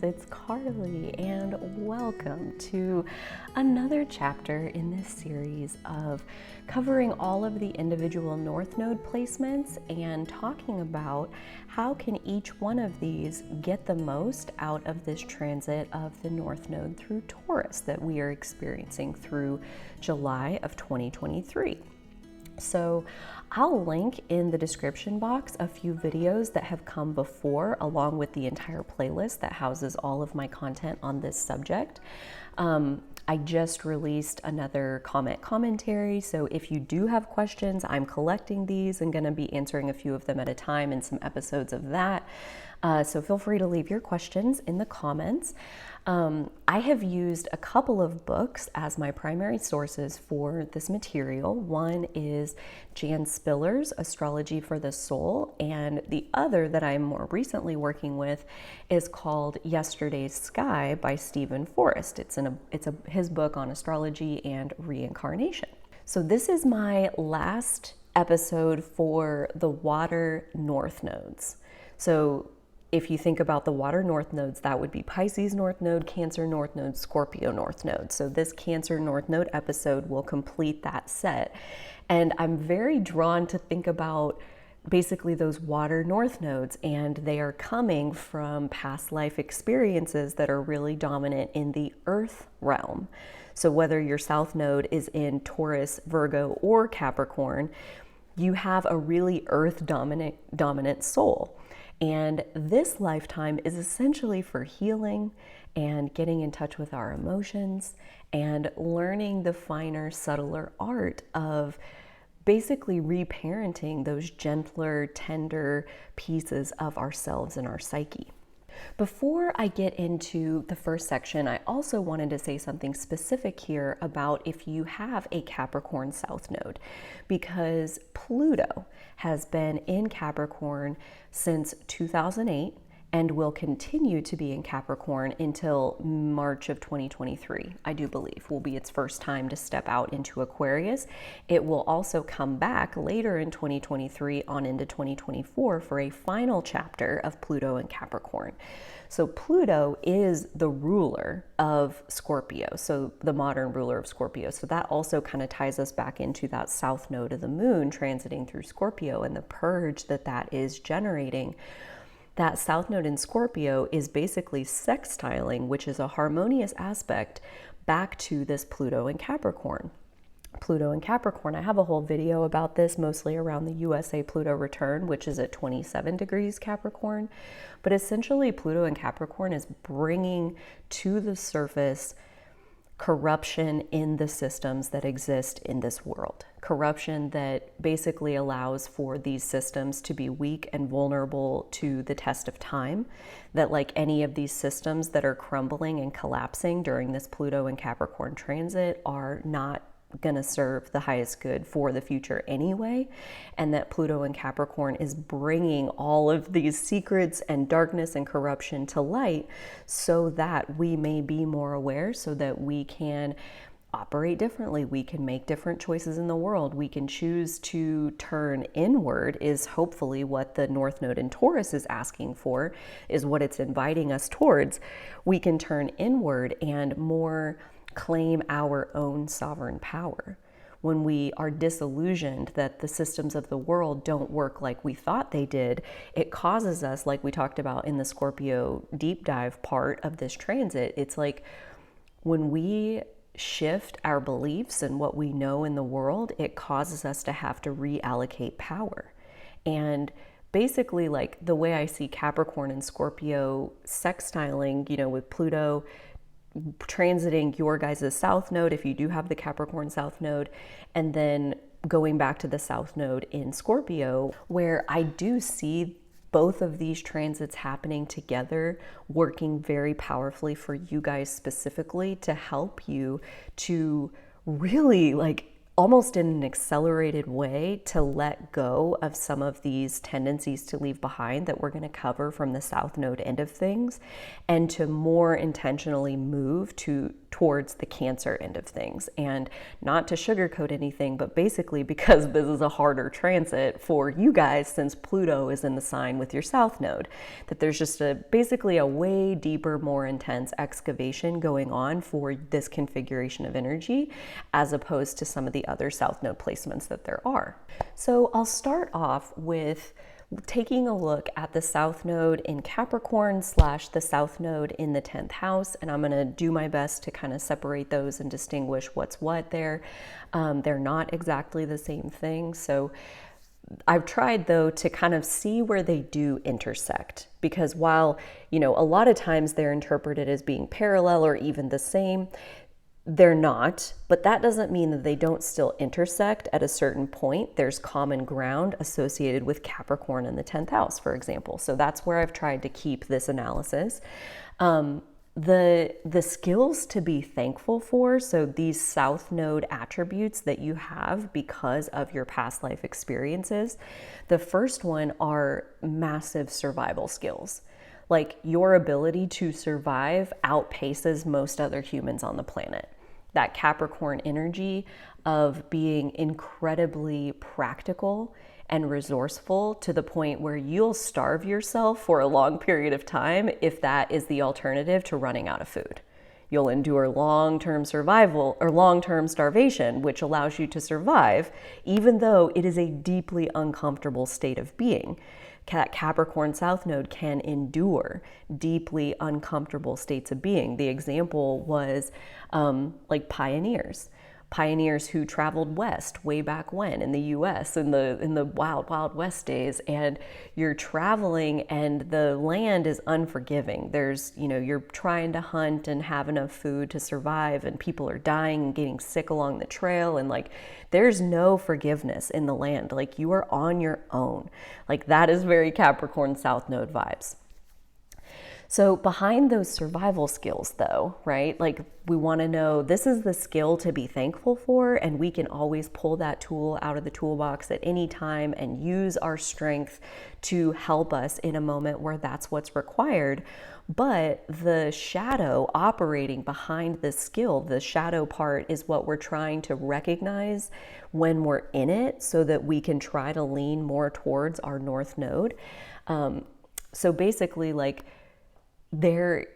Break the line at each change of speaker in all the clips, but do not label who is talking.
it's Carly, and welcome to another chapter in this series of covering all of the individual North Node placements and talking about how can each one of these get the most out of this transit of the North Node through Taurus that we are experiencing through July of 2023. So I'll link in the description box a few videos that have come before, along with the entire playlist that houses all of my content on this subject. I just released another commentary, so if you do have questions, I'm collecting these and going to be answering a few of them at a time in some episodes of that. So feel free to leave your questions in the comments. I have used a couple of books as my primary sources for this material. One is Jan Spiller's Astrology for the Soul, and the other that I'm more recently working with is called Yesterday's Sky by Forrest. It's his book on astrology and reincarnation. So this is my last episode for the water north nodes. So if you think about the water north nodes, that would be Pisces North Node, Cancer North Node, Scorpio North Node. So this Cancer North Node episode will complete that set. And I'm very drawn to think about basically those water north nodes, and they are coming from past life experiences that are really dominant in the earth realm. So whether your south node is in Taurus, Virgo, or Capricorn, you have a really earth dominant soul. And this lifetime is essentially for healing and getting in touch with our emotions and learning the finer, subtler art of basically reparenting those gentler, tender pieces of ourselves and our psyche. Before I get into the first section, I also wanted to say something specific here about if you have a Capricorn South Node, because Pluto has been in Capricorn since 2008 and will continue to be in Capricorn until March of 2023, I do believe, will be its first time to step out into Aquarius. It will also come back later in 2023 on into 2024 for a final chapter of Pluto and Capricorn. So Pluto is the ruler of Scorpio, so the modern ruler of Scorpio. So that also kind of ties us back into that south node of the moon transiting through Scorpio and the purge that is generating. That south node in Scorpio is basically sextiling, which is a harmonious aspect back to this Pluto and Capricorn. Pluto and Capricorn, I have a whole video about this, mostly around the USA Pluto return, which is at 27 degrees Capricorn. But essentially, Pluto and Capricorn is bringing to the surface corruption in the systems that exist in this world. Corruption that basically allows for these systems to be weak and vulnerable to the test of time. That like any of these systems that are crumbling and collapsing during this Pluto and Capricorn transit are not going to serve the highest good for the future anyway, and that Pluto and Capricorn is bringing all of these secrets and darkness and corruption to light so that we may be more aware, so that we can operate differently, we can make different choices in the world, we can choose to turn inward, is hopefully what the North Node in Taurus is asking for, is what it's inviting us towards. We can turn inward and more claim our own sovereign power. When we are disillusioned that the systems of the world don't work like we thought they did, it causes us, like we talked about in the Scorpio deep dive part of this transit, it's like when we shift our beliefs and what we know in the world, it causes us to have to reallocate power. And basically, like the way I see Capricorn and Scorpio sextiling, with Pluto transiting your guys' south node, if you do have the Capricorn south node, and then going back to the south node in Scorpio, where I do see both of these transits happening together, working very powerfully for you guys specifically to help you to really almost in an accelerated way to let go of some of these tendencies to leave behind that we're going to cover from the south node end of things, and to more intentionally move to towards the Cancer end of things. And not to sugarcoat anything, but basically because this is a harder transit for you guys since Pluto is in the sign with your South Node, that there's just basically a way deeper, more intense excavation going on for this configuration of energy as opposed to some of the other South Node placements that there are. So I'll start off with taking a look at the South Node in Capricorn / the South Node in the 10th house, and I'm going to do my best to kind of separate those and distinguish what's what there. They're not exactly the same thing, so I've tried though to kind of see where they do intersect, because while, a lot of times they're interpreted as being parallel or even the same, they're not, but that doesn't mean that they don't still intersect at a certain point. There's common ground associated with Capricorn in the 10th house, for example. So that's where I've tried to keep this analysis. The skills to be thankful for, so these South Node attributes that you have because of your past life experiences, the first one are massive survival skills. Like, your ability to survive outpaces most other humans on the planet. That Capricorn energy of being incredibly practical and resourceful to the point where you'll starve yourself for a long period of time if that is the alternative to running out of food. You'll endure long-term survival or long-term starvation, which allows you to survive, even though it is a deeply uncomfortable state of being. Capricorn South Node can endure deeply uncomfortable states of being. The example was like pioneers who traveled west way back when in the US in the wild west days, and you're traveling and the land is unforgiving. There's, you're trying to hunt and have enough food to survive, and people are dying and getting sick along the trail, and like there's no forgiveness in the land. Like, you are on your own. Like, that is very Capricorn South Node vibes. So behind those survival skills though, right? Like, we want to know this is the skill to be thankful for, and we can always pull that tool out of the toolbox at any time and use our strength to help us in a moment where that's what's required. But the shadow operating behind this skill, the shadow part, is what we're trying to recognize when we're in it so that we can try to lean more towards our North Node. So basically, like, they're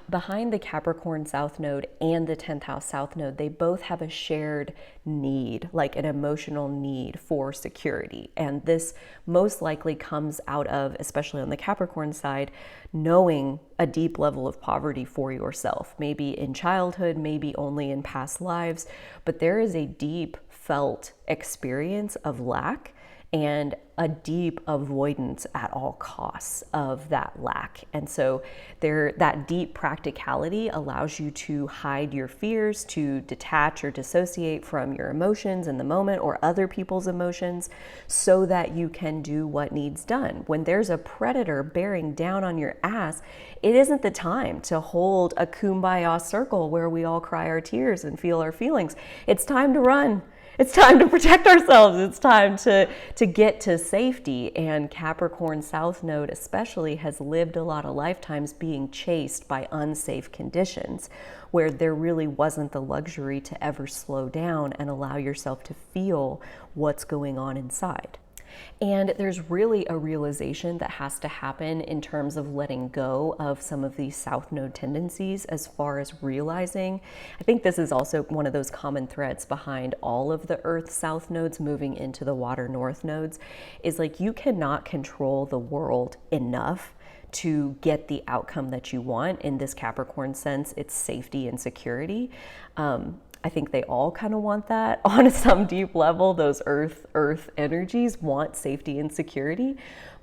behind the Capricorn South Node and the 10th house South Node, they both have a shared need, like an emotional need for security. And this most likely comes out of, especially on the Capricorn side, knowing a deep level of poverty for yourself, maybe in childhood, maybe only in past lives, but there is a deep felt experience of lack and a deep avoidance at all costs of that lack. And so that deep practicality allows you to hide your fears, to detach or dissociate from your emotions in the moment or other people's emotions so that you can do what needs done. When there's a predator bearing down on your ass, it isn't the time to hold a kumbaya circle where we all cry our tears and feel our feelings. It's time to run. It's time to protect ourselves. It's time to get to safety. And Capricorn South Node especially has lived a lot of lifetimes being chased by unsafe conditions where there really wasn't the luxury to ever slow down and allow yourself to feel what's going on inside. And there's really a realization that has to happen in terms of letting go of some of these South Node tendencies as far as realizing. I think this is also one of those common threads behind all of the Earth South Nodes moving into the Water North Nodes, is like, you cannot control the world enough to get the outcome that you want. In this Capricorn sense, it's safety and security. I think they all kind of want that on some deep level. Those earth energies want safety and security,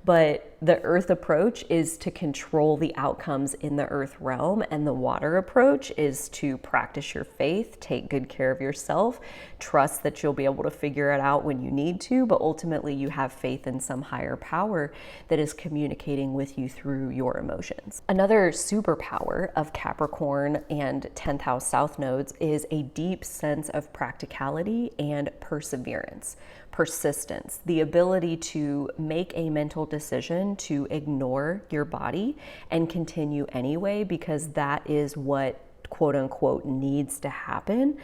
but the earth approach is to control the outcomes in the earth realm, and the water approach is to practice your faith, take good care of yourself, trust that you'll be able to figure it out when you need to, but ultimately you have faith in some higher power that is communicating with you through your emotions. Another superpower of Capricorn and 10th house South Nodes is a deep sense of practicality and perseverance. Persistence, the ability to make a mental decision to ignore your body and continue anyway, because that is what quote unquote needs to happen,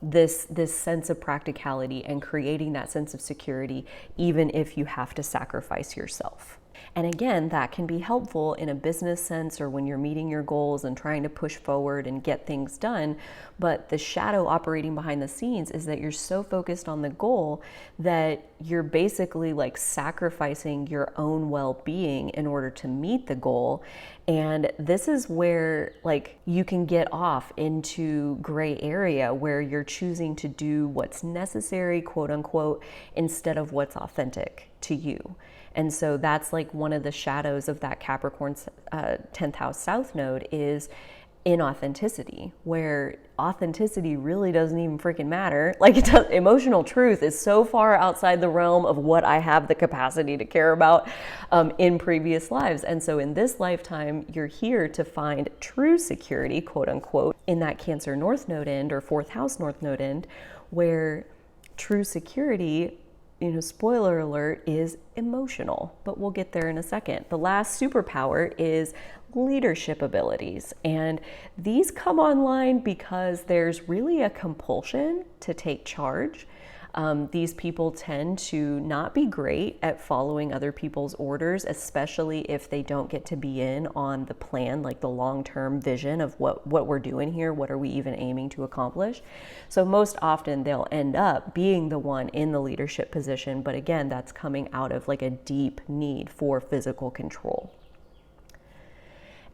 this sense of practicality and creating that sense of security, even if you have to sacrifice yourself. And again, that can be helpful in a business sense or when you're meeting your goals and trying to push forward and get things done. But the shadow operating behind the scenes is that you're so focused on the goal that you're basically like sacrificing your own well-being in order to meet the goal. And this is where like you can get off into gray area where you're choosing to do what's necessary, quote unquote, instead of what's authentic to you. And so that's like one of the shadows of that Capricorn's 10th house South Node is inauthenticity, where authenticity really doesn't even freaking matter. Like emotional truth is so far outside the realm of what I have the capacity to care about in previous lives. And so in this lifetime, you're here to find true security, quote unquote, in that Cancer North Node end or 4th house North Node end, where true security, spoiler alert, is emotional, but we'll get there in a second. The last superpower is leadership abilities. And these come online because there's really a compulsion to take charge. These people tend to not be great at following other people's orders, especially if they don't get to be in on the plan, like the long-term vision of what we're doing here, what are we even aiming to accomplish. So most often they'll end up being the one in the leadership position, but again, that's coming out of like a deep need for physical control.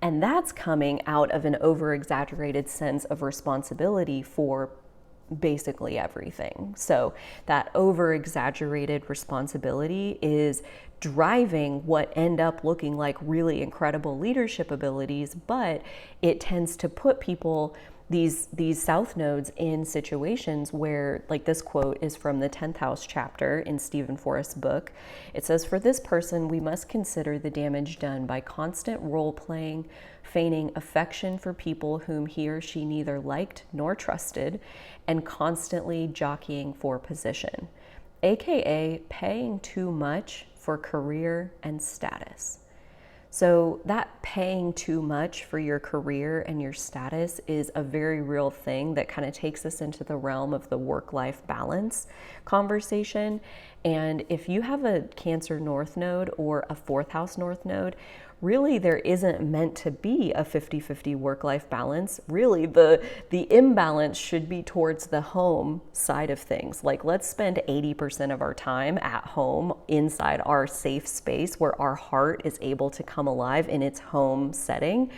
And that's coming out of an over-exaggerated sense of responsibility for basically everything. So that over-exaggerated responsibility is driving what end up looking like really incredible leadership abilities, but it tends to put people, these South Nodes, in situations where, like this quote is from the 10th house chapter in Stephen Forrest's book. It says, "For this person, we must consider the damage done by constant role-playing, feigning affection for people whom he or she neither liked nor trusted, and constantly jockeying for position, aka paying too much for career and status." So that paying too much for your career and your status is a very real thing that kind of takes us into the realm of the work-life balance conversation. And if you have a Cancer North Node or a 4th house North Node, really there isn't meant to be a 50-50 work-life balance. Really, the imbalance should be towards the home side of things. Like, let's spend 80% of our time at home inside our safe space where our heart is able to come alive in its home setting,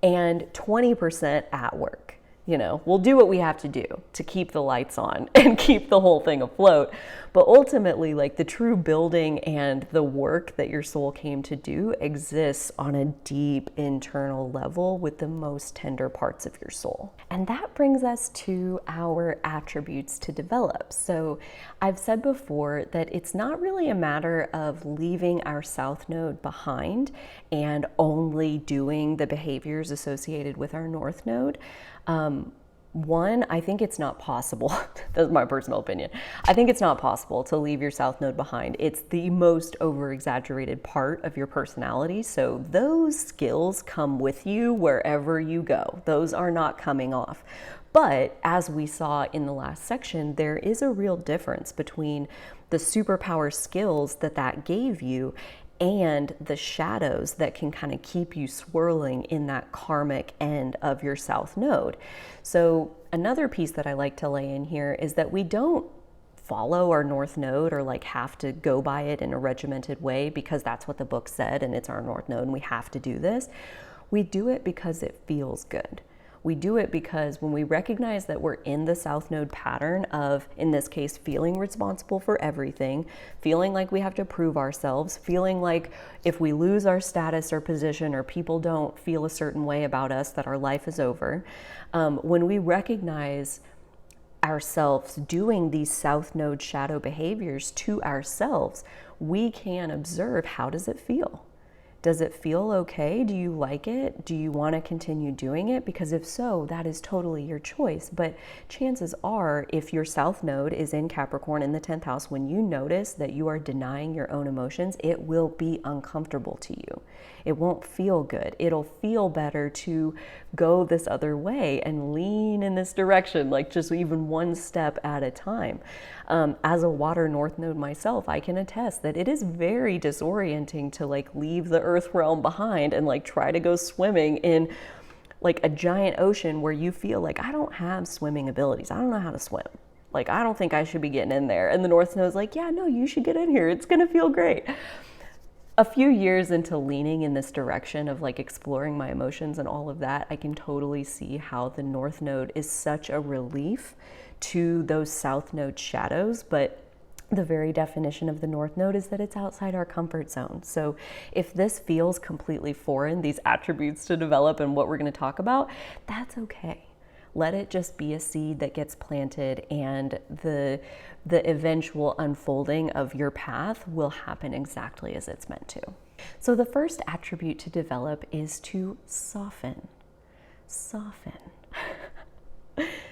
and 20% at work. We'll do what we have to do to keep the lights on and keep the whole thing afloat. But ultimately, like, the true building and the work that your soul came to do exists on a deep internal level with the most tender parts of your soul. And that brings us to our attributes to develop. So I've said before that it's not really a matter of leaving our South Node behind and only doing the behaviors associated with our North Node. One, I think it's not possible. That's my personal opinion. I think it's not possible to leave your South Node behind. It's the most over-exaggerated part of your personality. So those skills come with you wherever you go. Those are not coming off. But as we saw in the last section, there is a real difference between the superpower skills that gave you and the shadows that can kind of keep you swirling in that karmic end of your South Node. So another piece that I like to lay in here is that we don't follow our North Node or like have to go by it in a regimented way because that's what the book said and it's our North Node and we have to do this. We do it because it feels good. We do it because when we recognize that we're in the South Node pattern of, in this case, feeling responsible for everything, feeling like we have to prove ourselves, feeling like if we lose our status or position or people don't feel a certain way about us, that our life is over. When we recognize ourselves doing these South Node shadow behaviors to ourselves, we can observe, how does it feel? Does it feel okay? Do you like it? Do you want to continue doing it? Because if so, that is totally your choice. But chances are, if your South Node is in Capricorn in the 10th house, when you notice that you are denying your own emotions, it will be uncomfortable to you. It won't feel good. It'll feel better to go this other way and lean in this direction, like just even one step at a time. As a water North Node myself, I can attest that it is very disorienting to like leave the earth realm behind and like try to go swimming in like a giant ocean where you feel like, I don't have swimming abilities. I don't know how to swim. Like, I don't think I should be getting in there. And the North Node's like, yeah, no, you should get in here. It's going to feel great. A few years into leaning in this direction of like exploring my emotions and all of that, I can totally see how the North Node is such a relief to those South Node shadows. But the very definition of the North Node is that it's outside our comfort zone. So if this feels completely foreign, these attributes to develop and what we're going to talk about, that's okay. Let it just be a seed that gets planted, and the eventual unfolding of your path will happen exactly as it's meant to. So the first attribute to develop is to soften. Soften.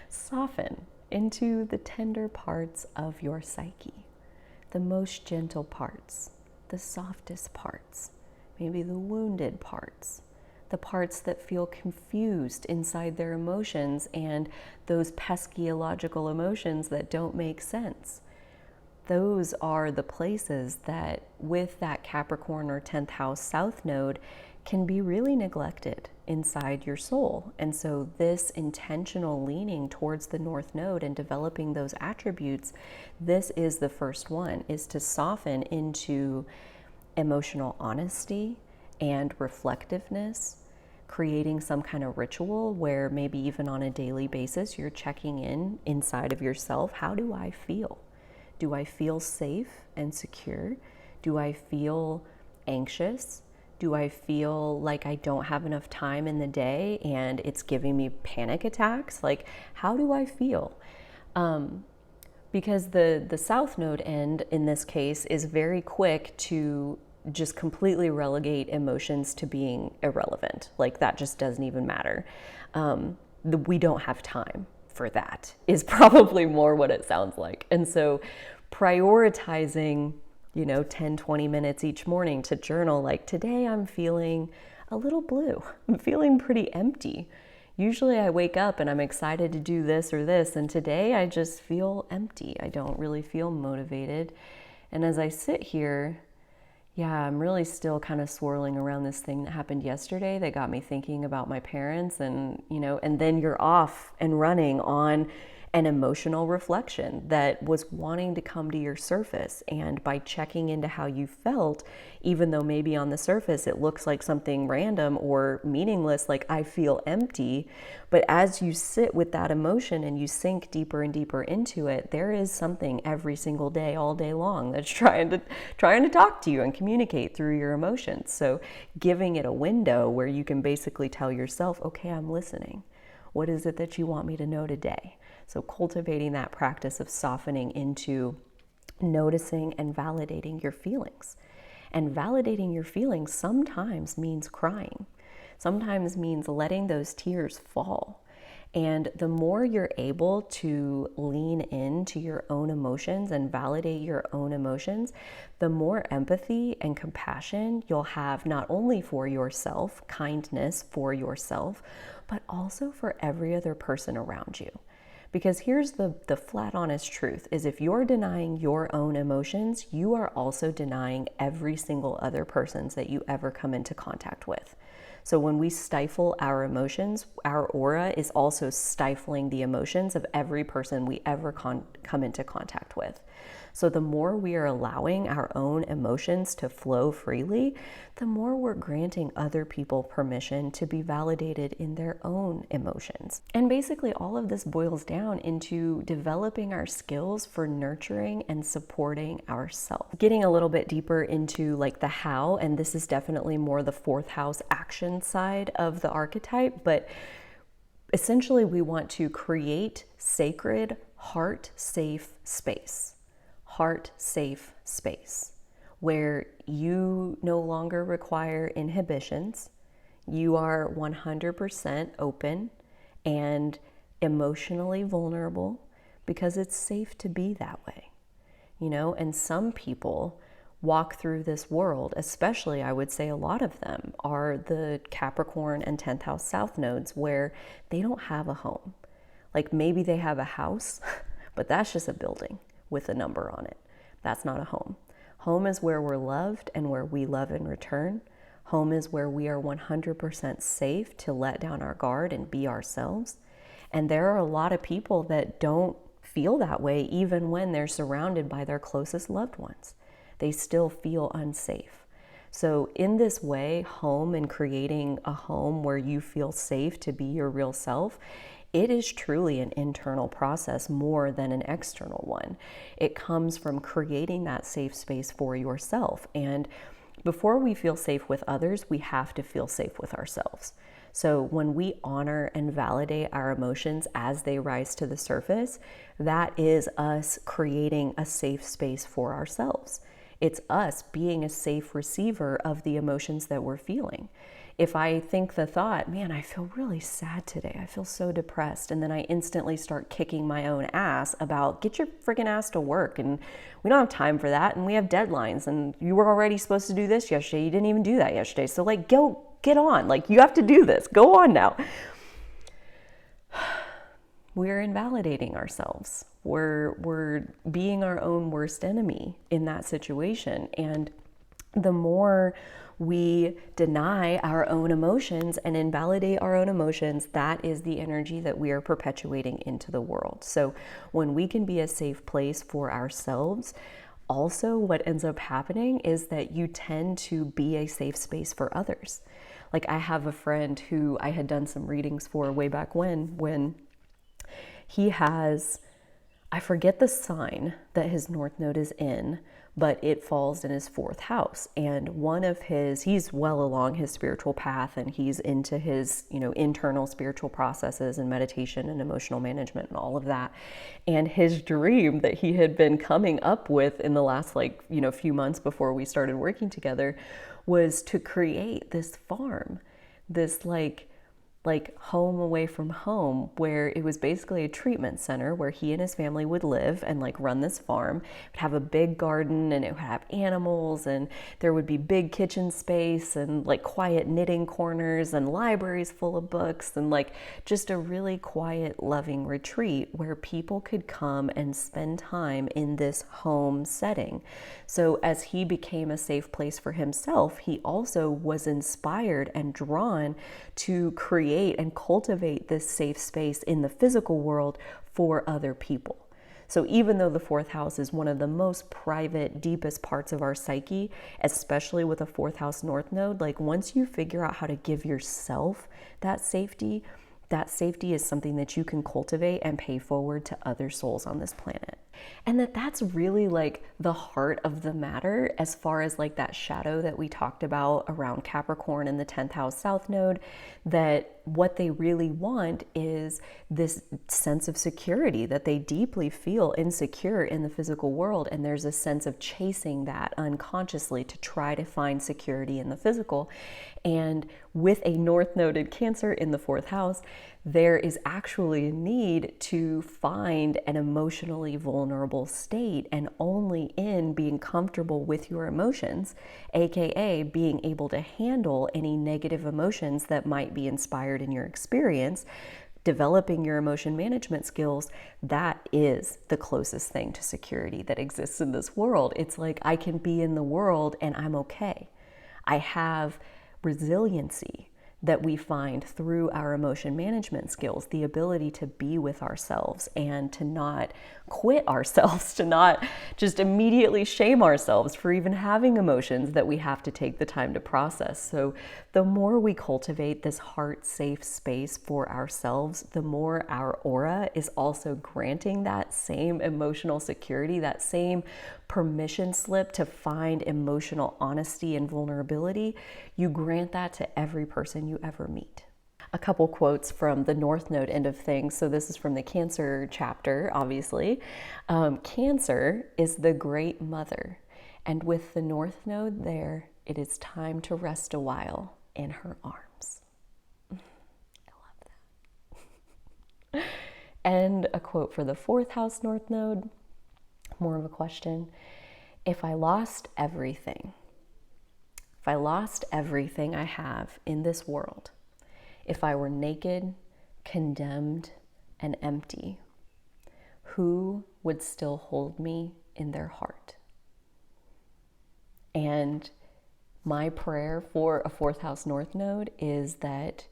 Soften into the tender parts of your psyche, the most gentle parts, the softest parts, maybe the wounded parts, the parts that feel confused inside their emotions and those pesky illogical emotions that don't make sense. Those are the places that with that Capricorn or 10th house South Node can be really neglected inside your soul. And so this intentional leaning towards the North Node and developing those attributes, this is the first one, is to soften into emotional honesty and reflectiveness, creating some kind of ritual where maybe even on a daily basis you're checking in inside of yourself. How do I feel? Do I feel safe and secure? Do I feel anxious? Do I feel like I don't have enough time in the day and it's giving me panic attacks? Like, how do I feel? Because the South Node end in this case is very quick to just completely relegate emotions to being irrelevant. Like, that just doesn't even matter. We don't have time for that is probably more what it sounds like. And so prioritizing, 10, 20 minutes each morning to journal, like, today I'm feeling a little blue. I'm feeling pretty empty. Usually I wake up and I'm excited to do this or this, and today I just feel empty. I don't really feel motivated. And as I sit here, I'm really still kind of swirling around this thing that happened yesterday that got me thinking about my parents, and then you're off and running on an emotional reflection that was wanting to come to your surface. And by checking into how you felt, even though maybe on the surface it looks like something random or meaningless, like I feel empty, but as you sit with that emotion and you sink deeper and deeper into it, there is something every single day, all day long, that's trying to talk to you and communicate through your emotions. So giving it a window where you can basically tell yourself, okay, I'm listening. What is it that you want me to know today? So cultivating that practice of softening into noticing and validating your feelings. And validating your feelings sometimes means crying. Sometimes means letting those tears fall. And the more you're able to lean into your own emotions and validate your own emotions, the more empathy and compassion you'll have, not only for yourself, kindness for yourself, but also for every other person around you. Because here's the flat honest truth, is if you're denying your own emotions, you are also denying every single other person's that you ever come into contact with. So when we stifle our emotions, our aura is also stifling the emotions of every person we ever come into contact with. So the more we are allowing our own emotions to flow freely, the more we're granting other people permission to be validated in their own emotions. And basically all of this boils down into developing our skills for nurturing and supporting ourselves. Getting a little bit deeper into like the how, and this is definitely more the 4th house action side of the archetype, but essentially we want to create sacred, heart-safe space. Heart-safe space. where you no longer require inhibitions. You are 100% open and emotionally vulnerable because it's safe to be that way, and some people walk through this world, especially I would say a lot of them are the Capricorn and 10th house South nodes, where they don't have a home. Like maybe they have a house, but that's just a building with a number on it. That's not a home. Home is where we're loved and where we love in return. Home is where we are 100% safe to let down our guard and be ourselves. And there are a lot of people that don't feel that way even when they're surrounded by their closest loved ones. They still feel unsafe. So in this way, home and creating a home where you feel safe to be your real self, it is truly an internal process more than an external one. It comes from creating that safe space for yourself. And before we feel safe with others, we have to feel safe with ourselves. So when we honor and validate our emotions as they rise to the surface, that is us creating a safe space for ourselves. It's us being a safe receiver of the emotions that we're feeling. If I think the thought, man, I feel really sad today, I feel so depressed, and then I instantly start kicking my own ass about get your freaking ass to work, and we don't have time for that, and we have deadlines, and you were already supposed to do this yesterday, you didn't even do that yesterday, so like go get on, like you have to do this, go on now. We're invalidating ourselves. We're being our own worst enemy in that situation. And the more we deny our own emotions and invalidate our own emotions, that is the energy that we are perpetuating into the world. So when we can be a safe place for ourselves, also what ends up happening is that you tend to be a safe space for others. Like I have a friend who I had done some readings for way back when he has, I forget the sign that his North Node is in, but it falls in his 4th house. And he's well along his spiritual path, and he's into his, internal spiritual processes and meditation and emotional management and all of that. And his dream that he had been coming up with in the last few months before we started working together was to create this farm, this like home away from home, where it was basically a treatment center where he and his family would live and run this farm. It would have a big garden, and it would have animals, and there would be big kitchen space and quiet knitting corners and libraries full of books, and just a really quiet, loving retreat where people could come and spend time in this home setting. So as he became a safe place for himself, he also was inspired and drawn to create and cultivate this safe space in the physical world for other people. So even though the 4th house is one of the most private, deepest parts of our psyche, especially with a 4th house North Node, once you figure out how to give yourself that safety is something that you can cultivate and pay forward to other souls on this planet. And that's really the heart of the matter as far as that shadow that we talked about around Capricorn and the 10th house South Node, that what they really want is this sense of security, that they deeply feel insecure in the physical world. And there's a sense of chasing that unconsciously to try to find security in the physical. And with a North Noded Cancer in the 4th house, there is actually a need to find an emotionally vulnerable state, and only in being comfortable with your emotions, aka being able to handle any negative emotions that might be inspired in your experience, developing your emotion management skills, that is the closest thing to security that exists in this world. It's I can be in the world and I'm okay. I have resiliency that we find through our emotion management skills, the ability to be with ourselves and to not quit ourselves, to not just immediately shame ourselves for even having emotions that we have to take the time to process. So the more we cultivate this heart-safe space for ourselves, the more our aura is also granting that same emotional security, that same permission slip to find emotional honesty and vulnerability. You grant that to every person you ever meet. A couple quotes from the North Node end of things. So this is from the Cancer chapter, obviously. Cancer is the great mother, And with the North Node there, it is time to rest a while in her arms. I love that. And a quote for the 4th house North Node, more of a question. If I lost everything I have in this world, if I were naked, condemned, and empty, who would still hold me in their heart? And my prayer for a 4th house North Node is that,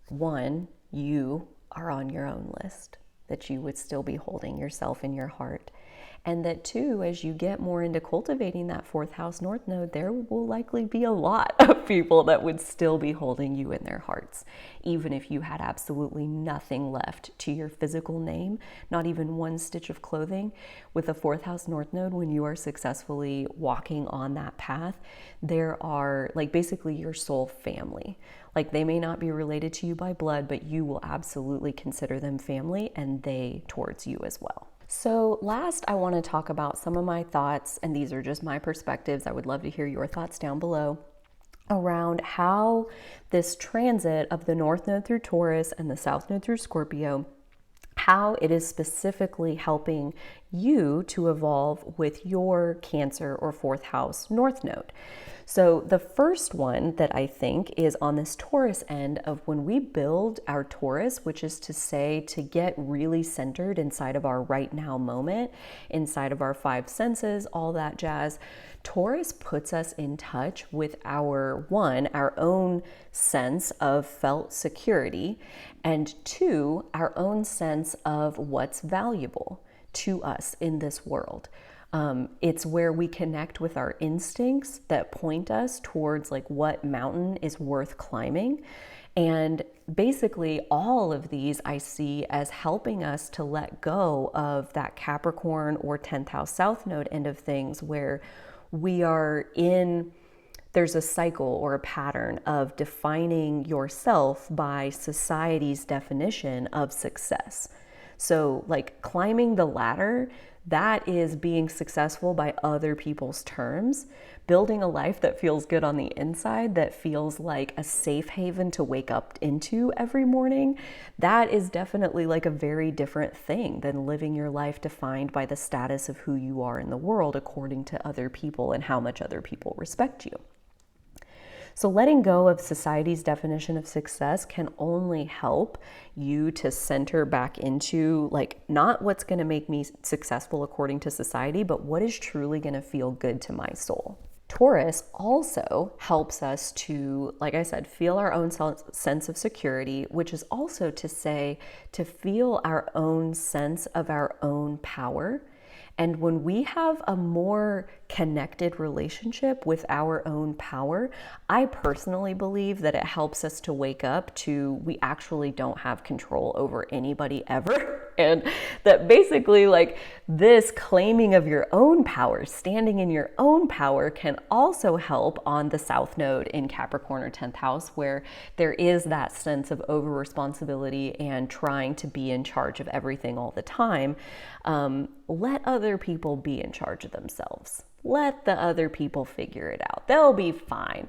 1, you are on your own list, that you would still be holding yourself in your heart. And that 2, as you get more into cultivating that 4th house North Node, there will likely be a lot of people that would still be holding you in their hearts. Even if you had absolutely nothing left to your physical name, not even one stitch of clothing, with a 4th house North Node, when you are successfully walking on that path, there are like basically your soul family. Like they may not be related to you by blood, but you will absolutely consider them family and they towards you as well. So last, I want to talk about some of my thoughts, and these are just my perspectives. I would love to hear your thoughts down below around how this transit of the North Node through Taurus and the South Node through Scorpio, how it is specifically helping you to evolve with your Cancer or 4th house North Node. So the first one that I think is on this Taurus end of when we build our Taurus, which is to say to get really centered inside of our right now moment, inside of our 5 senses, all that jazz. Taurus puts us in touch with our own sense of felt security, and 2, our own sense of what's valuable to us in this world. It's where we connect with our instincts that point us towards like what mountain is worth climbing. And basically all of these I see as helping us to let go of that Capricorn or 10th house South Node end of things, where there's a cycle or a pattern of defining yourself by society's definition of success. So like climbing the ladder, that is being successful by other people's terms. Building a life that feels good on the inside, that feels like a safe haven to wake up into every morning, that is definitely like a very different thing than living your life defined by the status of who you are in the world according to other people and how much other people respect you. So letting go of society's definition of success can only help you to center back into like not what's going to make me successful according to society, but what is truly going to feel good to my soul. Taurus also helps us to, like I said, feel our own sense of security, which is also to say to feel our own sense of our own power. And when we have a more connected relationship with our own power, I personally believe that it helps us to wake up to we actually don't have control over anybody ever. And that basically like this claiming of your own power, standing in your own power, can also help on the South Node in Capricorn or 10th house, where there is that sense of over responsibility and trying to be in charge of everything all the time. Let other people be in charge of themselves. Let the other people figure it out. They'll be fine.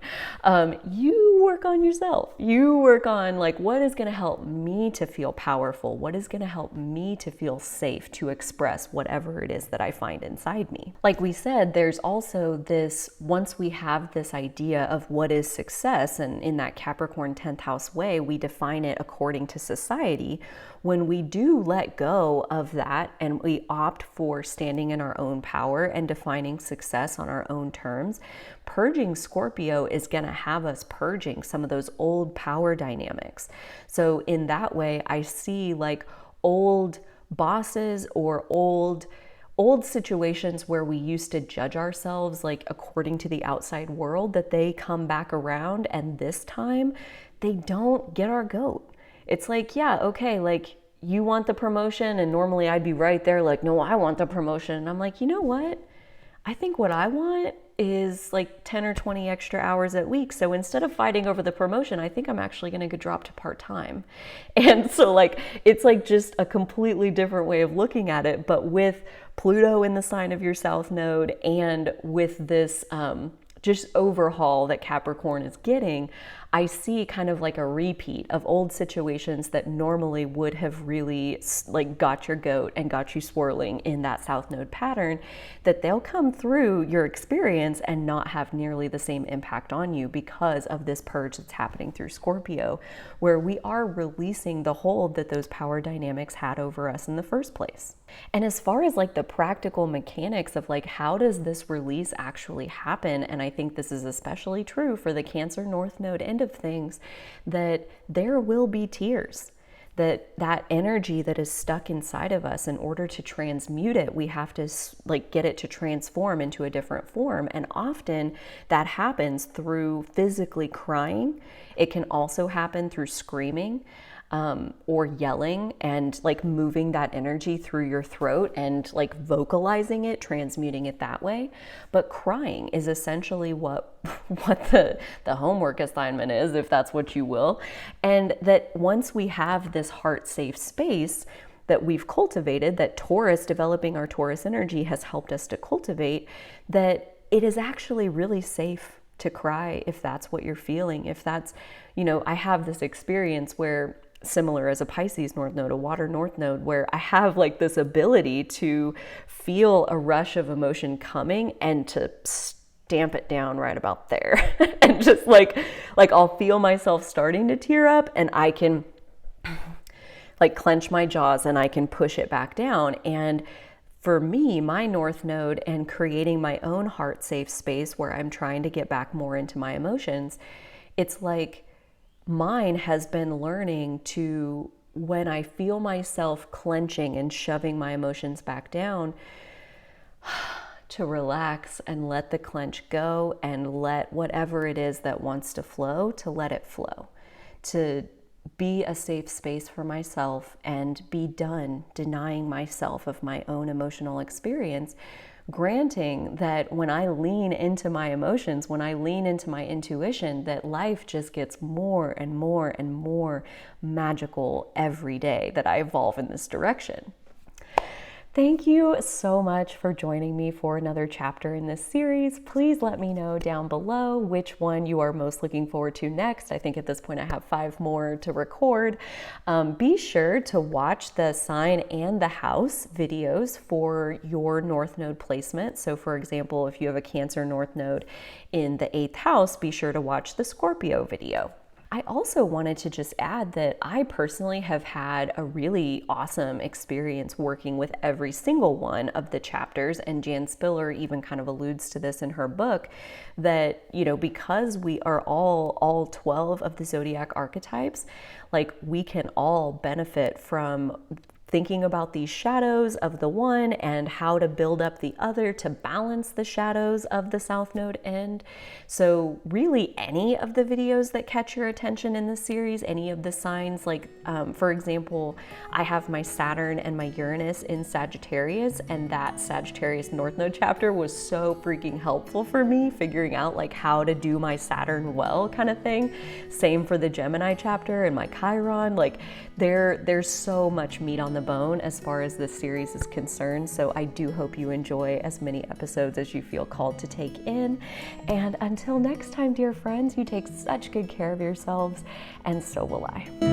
You work on yourself. You work on like what is going to help me to feel powerful? What is going to help me to feel safe to express whatever it is that I find inside me? Like we said, there's also this, once we have this idea of what is success, and in that Capricorn 10th house way, we define it according to society. When we do let go of that and we opt for standing in our own power and defining success on our own terms, purging Scorpio is going to have us purging some of those old power dynamics. So in that way, I see like old bosses or old situations where we used to judge ourselves like according to the outside world, that they come back around, and this time they don't get our goat. It's like, yeah, okay, like you want the promotion, and normally I'd be right there like, no, I want the promotion. And I'm like, you know what? I think what I want is like 10 or 20 extra hours a week. So instead of fighting over the promotion, I think I'm actually going to drop to part-time. And so like, it's like just a completely different way of looking at it, but with Pluto in the sign of your South Node and with this just overhaul that Capricorn is getting, I see kind of like a repeat of old situations that normally would have really like got your goat and got you swirling in that South Node pattern, that they'll come through your experience and not have nearly the same impact on you because of this purge that's happening through Scorpio, where we are releasing the hold that those power dynamics had over us in the first place. And as far as like the practical mechanics of like, how does this release actually happen? And I think this is especially true for the Cancer North Node end of things, that there will be tears. That energy that is stuck inside of us, in order to transmute it, we have to like get it to transform into a different form. And often that happens through physically crying. It can also happen through screaming. Or yelling and like moving that energy through your throat and like vocalizing it, transmuting it that way. But crying is essentially what the homework assignment is, if that's what you will. And that once we have this heart safe space that we've cultivated, that Taurus, developing our Taurus energy, has helped us to cultivate, that it is actually really safe to cry if that's what you're feeling. If that's, I have this experience where, similar as a Pisces North Node, a water North Node, where I have like this ability to feel a rush of emotion coming and to stamp it down right about there. And just like I'll feel myself starting to tear up, and I can like clench my jaws and I can push it back down. And for me, my North Node and creating my own heart safe space where I'm trying to get back more into my emotions, it's like mine has been learning to, when I feel myself clenching and shoving my emotions back down, to relax and let the clench go and let whatever it is that wants to flow, to let it flow, to be a safe space for myself and be done denying myself of my own emotional experience. Granting that when I lean into my emotions, when I lean into my intuition, that life just gets more and more and more magical every day that I evolve in this direction. Thank you so much for joining me for another chapter in this series. Please let me know down below which one you are most looking forward to next. I think at this point I have 5 more to record. Be sure to watch the sign and the house videos for your North Node placement. So for example, if you have a Cancer North Node in the 8th house, be sure to watch the Scorpio video. I also wanted to just add that I personally have had a really awesome experience working with every single one of the chapters, and Jan Spiller even kind of alludes to this in her book, that, because we are all 12 of the zodiac archetypes, like we can all benefit from thinking about these shadows of the one and how to build up the other to balance the shadows of the South Node end. So really any of the videos that catch your attention in this series, any of the signs, like for example, I have my Saturn and my Uranus in Sagittarius, and that Sagittarius North Node chapter was so freaking helpful for me figuring out like how to do my Saturn well kind of thing. Same for the Gemini chapter and my Chiron. Like there's so much meat on the bone as far as this series is concerned. So I do hope you enjoy as many episodes as you feel called to take in. And until next time, dear friends, you take such good care of yourselves, and so will I.